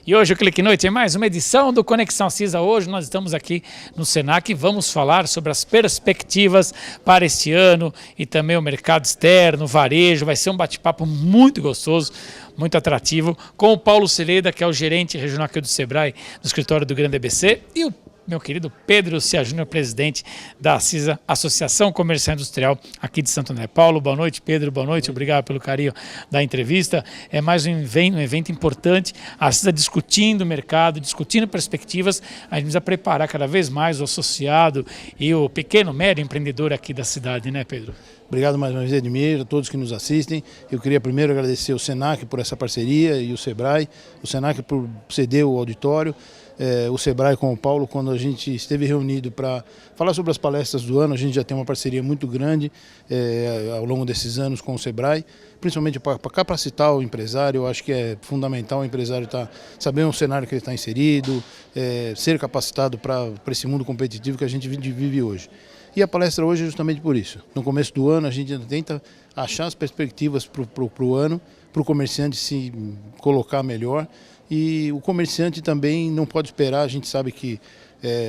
E hoje o Clique Noite é mais uma edição do Conexão CISA. Hoje nós estamos aqui no Senac e vamos falar sobre as perspectivas para este ano e também o mercado externo, o varejo. Vai ser um bate-papo muito gostoso, muito atrativo, com o Paulo Celeda, que é o gerente regional aqui do Sebrae, do escritório do Grande ABC, e o meu querido Pedro Cia Júnior, presidente da CISA, Associação Comercial Industrial aqui de Santo André. Paulo, boa noite. Pedro, boa noite. Obrigado pelo carinho da entrevista. É mais um evento importante. A CISA discutindo o mercado, discutindo perspectivas. A gente precisa preparar cada vez mais o associado e o pequeno, médio empreendedor aqui da cidade, né, Pedro? Obrigado mais uma vez, Edmir, a todos que nos assistem. Eu queria primeiro agradecer ao Senac por essa parceria e o Sebrae, o Senac por ceder o auditório, o Sebrae com o Paulo, quando a gente esteve reunido para falar sobre as palestras do ano. A gente já tem uma parceria muito grande ao longo desses anos com o Sebrae, principalmente para capacitar o empresário. Eu acho que é fundamental o empresário saber o cenário que ele está inserido, ser capacitado para esse mundo competitivo que a gente vive hoje. E a palestra hoje é justamente por isso. No começo do ano a gente ainda tenta achar as perspectivas para o ano, para o comerciante se colocar melhor. E o comerciante também não pode esperar. A gente sabe que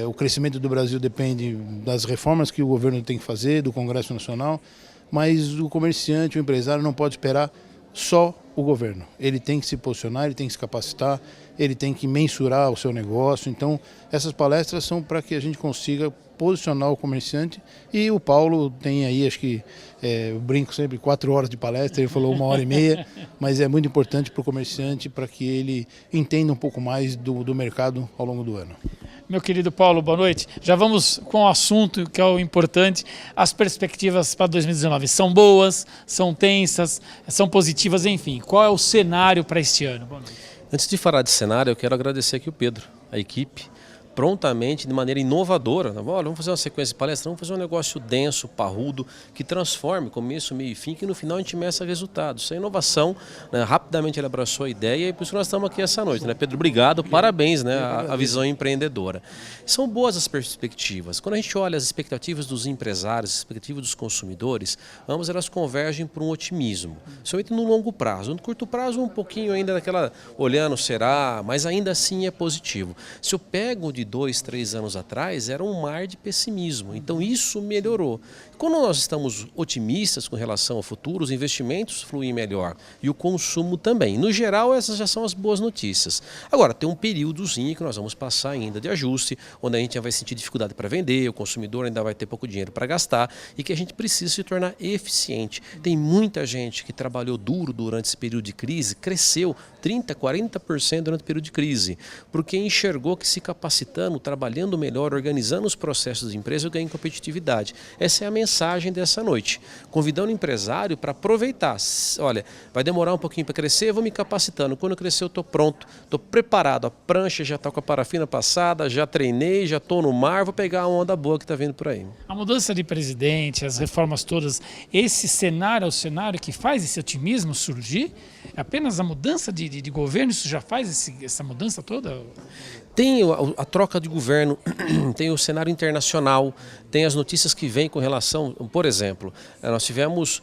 o crescimento do Brasil depende das reformas que o governo tem que fazer, do Congresso Nacional, mas o comerciante, o empresário não pode esperar só o governo. Ele tem que se posicionar, ele tem que se capacitar, ele tem que mensurar o seu negócio. Então, essas palestras são para que a gente consiga posicionar o comerciante. E o Paulo tem aí, acho que, eu brinco sempre, 4 horas de palestra, ele falou 1h30, mas é muito importante para o comerciante, para que ele entenda um pouco mais do mercado ao longo do ano. Meu querido Paulo, boa noite. Já vamos com o assunto que é o importante. As perspectivas para 2019 são boas, são tensas, são positivas, enfim. Qual é o cenário para este ano? Boa noite. Antes de falar de cenário, eu quero agradecer aqui o Pedro, a equipe, prontamente, de maneira inovadora. Olha, vamos fazer uma sequência de palestras, vamos fazer um negócio denso, parrudo, que transforme começo, meio e fim, que no final a gente meça resultados. Isso é inovação, né? Rapidamente ele abraçou a ideia e por isso nós estamos aqui essa noite, né? Pedro, obrigado, parabéns, né? A visão empreendedora. São boas as perspectivas. Quando a gente olha as expectativas dos empresários, as expectativas dos consumidores, ambas elas convergem para um otimismo, somente no longo prazo. No curto prazo, um pouquinho ainda daquela olhando, será, mas ainda assim é positivo. Se eu pego de 2, 3 anos atrás, era um mar de pessimismo. Então isso melhorou. Quando nós estamos otimistas com relação ao futuro, os investimentos fluem melhor e o consumo também. No geral, essas já são as boas notícias. Agora, tem um períodozinho que nós vamos passar ainda de ajuste, onde a gente vai sentir dificuldade para vender, o consumidor ainda vai ter pouco dinheiro para gastar e que a gente precisa se tornar eficiente. Tem muita gente que trabalhou duro durante esse período de crise, cresceu 30%, 40% durante o período de crise, porque enxergou que se capacitando, trabalhando melhor, organizando os processos de empresa, ganha em competitividade. Essa é a mensagem dessa noite, convidando o empresário para aproveitar. Olha, vai demorar um pouquinho para crescer, eu vou me capacitando. Quando eu crescer eu estou pronto, estou preparado, a prancha já está com a parafina passada, já treinei, já estou no mar, vou pegar a onda boa que está vindo por aí. A mudança de presidente, as reformas todas, esse cenário é o cenário que faz esse otimismo surgir? É apenas a mudança de governo, isso já faz essa mudança toda? Tem a troca de governo, tem o cenário internacional, tem as notícias que vêm com relação, por exemplo, nós tivemos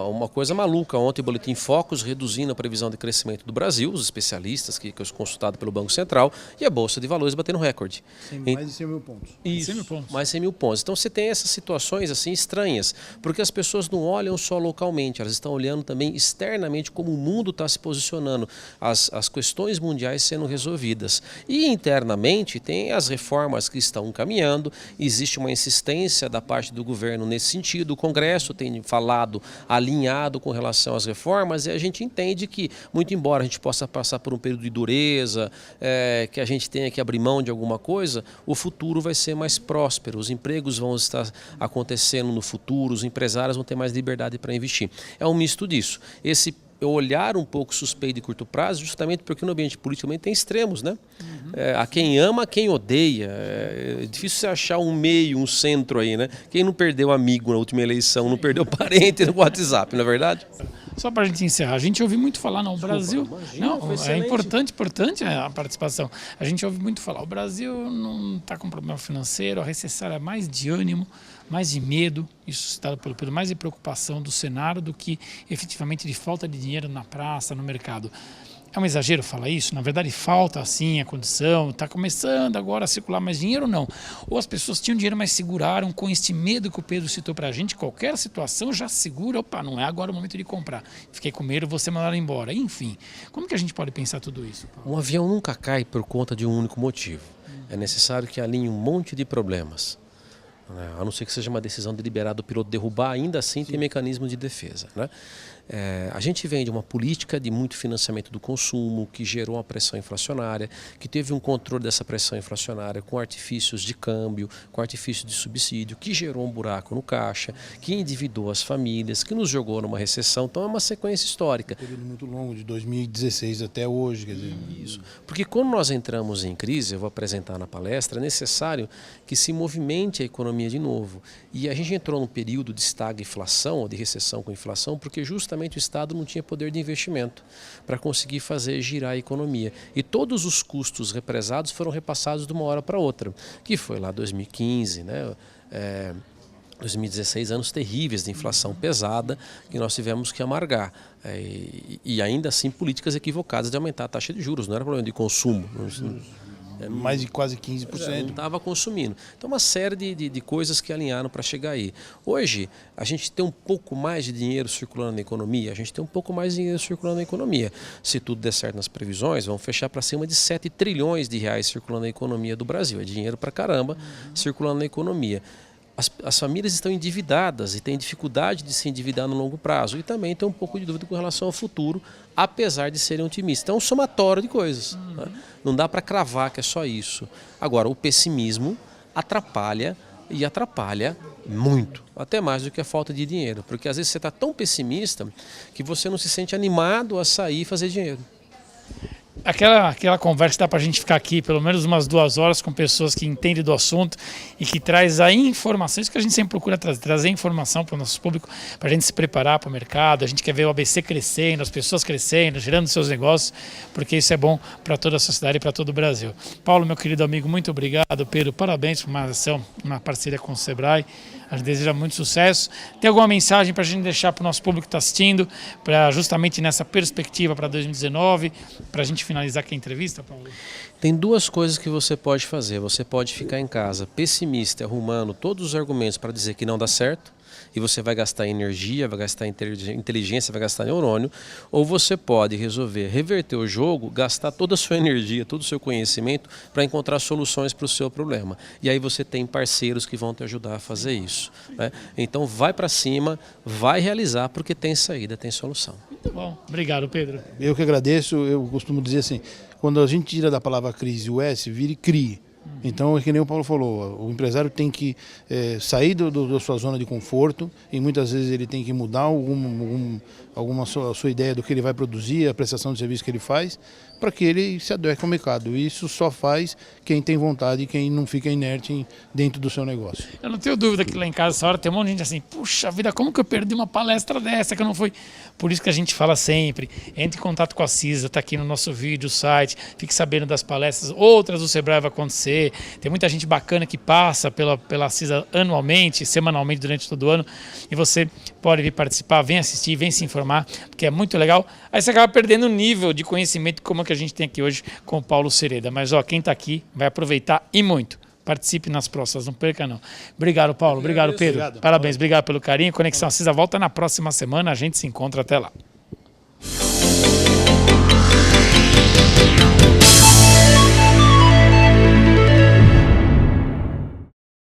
uma coisa maluca ontem, o Boletim Focus reduzindo a previsão de crescimento do Brasil, os especialistas que eu consultado pelo Banco Central, e a Bolsa de Valores batendo recorde. Mais de 100 mil pontos. Isso, 100 mil pontos. mais 100 mil pontos. Então você tem essas situações assim estranhas, porque as pessoas não olham só localmente, elas estão olhando também externamente como o mundo está se posicionando, as questões mundiais sendo resolvidas. E internamente tem as reformas que estão caminhando, existe uma insistência da parte do governo nesse sentido, o Congresso tem falado alinhado com relação às reformas e a gente entende que, muito embora a gente possa passar por um período de dureza, que a gente tenha que abrir mão de alguma coisa, o futuro vai ser mais próspero, os empregos vão estar acontecendo no futuro, os empresários vão ter mais liberdade para investir. É um misto disso. Esse olhar um pouco suspeito de curto prazo, justamente porque no ambiente político também tem extremos, né? A quem ama, a quem odeia. É difícil você achar um meio, um centro aí, né? Quem não perdeu amigo na última eleição, não perdeu parente no WhatsApp, não é verdade? Só para a gente encerrar, a gente ouve muito falar, não, o Brasil... Imagina, não, é importante a participação. A gente ouve muito falar, o Brasil não está com problema financeiro, a recessão é mais de ânimo, mais de medo, isso suscitado pelo mais de preocupação do cenário do que efetivamente de falta de dinheiro na praça, no mercado. É um exagero falar isso? Na verdade, falta assim a condição, está começando agora a circular mais dinheiro ou não? Ou as pessoas tinham dinheiro, mas seguraram com este medo que o Pedro citou para a gente, qualquer situação já segura, opa, não é agora o momento de comprar. Fiquei com medo, você mandar embora. Enfim, como que a gente pode pensar tudo isso, Paulo? Um avião nunca cai por conta de um único motivo. É necessário que alinhe um monte de problemas. A não ser que seja uma decisão deliberada do piloto derrubar, ainda assim tem mecanismo de defesa, né? A gente vem de uma política de muito financiamento do consumo, que gerou uma pressão inflacionária, que teve um controle dessa pressão inflacionária com artifícios de câmbio, com artifícios de subsídio, que gerou um buraco no caixa, que endividou as famílias, que nos jogou numa recessão. Então é uma sequência histórica. Um período muito longo, de 2016 até hoje. Quer dizer... Isso. Porque quando nós entramos em crise, eu vou apresentar na palestra, é necessário que se movimente a economia de novo. E a gente entrou num período de estagflação, ou de recessão com inflação, porque justamente o Estado não tinha poder de investimento para conseguir fazer girar a economia. E todos os custos represados foram repassados de uma hora para outra, que foi lá 2015, né? 2016, anos terríveis de inflação pesada que nós tivemos que amargar. E ainda assim políticas equivocadas de aumentar a taxa de juros, não era problema de consumo. Mais de quase 15%. Não estava consumindo. Então, uma série de coisas que alinharam para chegar aí. Hoje, a gente tem um pouco mais de dinheiro circulando na economia, Se tudo der certo nas previsões, vamos fechar para cima de 7 trilhões de reais circulando na economia do Brasil. É dinheiro para caramba circulando na economia. As famílias estão endividadas e têm dificuldade de se endividar no longo prazo e também tem um pouco de dúvida com relação ao futuro, apesar de serem otimistas. Então é um somatório de coisas. Né? Não dá para cravar que é só isso. Agora, o pessimismo atrapalha e atrapalha muito, até mais do que a falta de dinheiro, porque às vezes você está tão pessimista que você não se sente animado a sair e fazer dinheiro. Aquela conversa dá para a gente ficar aqui pelo menos umas 2 horas com pessoas que entendem do assunto e que traz a informação, isso que a gente sempre procura trazer informação para o nosso público, para a gente se preparar para o mercado. A gente quer ver o ABC crescendo, as pessoas crescendo, gerando seus negócios, porque isso é bom para toda a sociedade e para todo o Brasil. Paulo, meu querido amigo, muito obrigado. Pedro, parabéns por uma ação, uma parceria com o Sebrae. A gente deseja muito sucesso. Tem alguma mensagem para a gente deixar para o nosso público que está assistindo, para justamente nessa perspectiva para 2019, para a gente finalizar aqui a entrevista, Paulo? Tem 2 coisas que você pode fazer. Você pode ficar em casa pessimista, arrumando todos os argumentos para dizer que não dá certo, e você vai gastar energia, vai gastar inteligência, vai gastar neurônio, ou você pode resolver reverter o jogo, gastar toda a sua energia, todo o seu conhecimento para encontrar soluções para o seu problema. E aí você tem parceiros que vão te ajudar a fazer isso. Né? Então vai para cima, vai realizar, porque tem saída, tem solução. Muito bom. Obrigado, Pedro. Eu que agradeço. Eu costumo dizer assim, quando a gente tira da palavra crise o S, vira e crie. Então, é que nem o Paulo falou, o empresário tem que sair da sua zona de conforto e muitas vezes ele tem que mudar alguma sua ideia do que ele vai produzir, a prestação de serviço que ele faz, para que ele se adeque ao mercado. E isso só faz quem tem vontade e quem não fica inerte dentro do seu negócio. Eu não tenho dúvida que lá em casa, essa hora, tem um monte de gente assim, puxa vida, como que eu perdi uma palestra dessa que eu não fui? Por isso que a gente fala sempre, entre em contato com a CISA, está aqui no nosso vídeo, site, fique sabendo das palestras, outras do Sebrae vai acontecer, tem muita gente bacana que passa pela CISA anualmente, semanalmente, durante todo o ano, e você pode vir participar, vem assistir, vem se informar, porque é muito legal. Aí você acaba perdendo o nível de conhecimento como é que a gente tem aqui hoje com o Paulo Sereda. Mas ó, quem está aqui vai aproveitar e muito. Participe nas próximas, não perca não. Obrigado, Paulo. Obrigado, Pedro. Obrigado. Parabéns, obrigado pelo carinho. Conexão CISA volta na próxima semana. A gente se encontra até lá.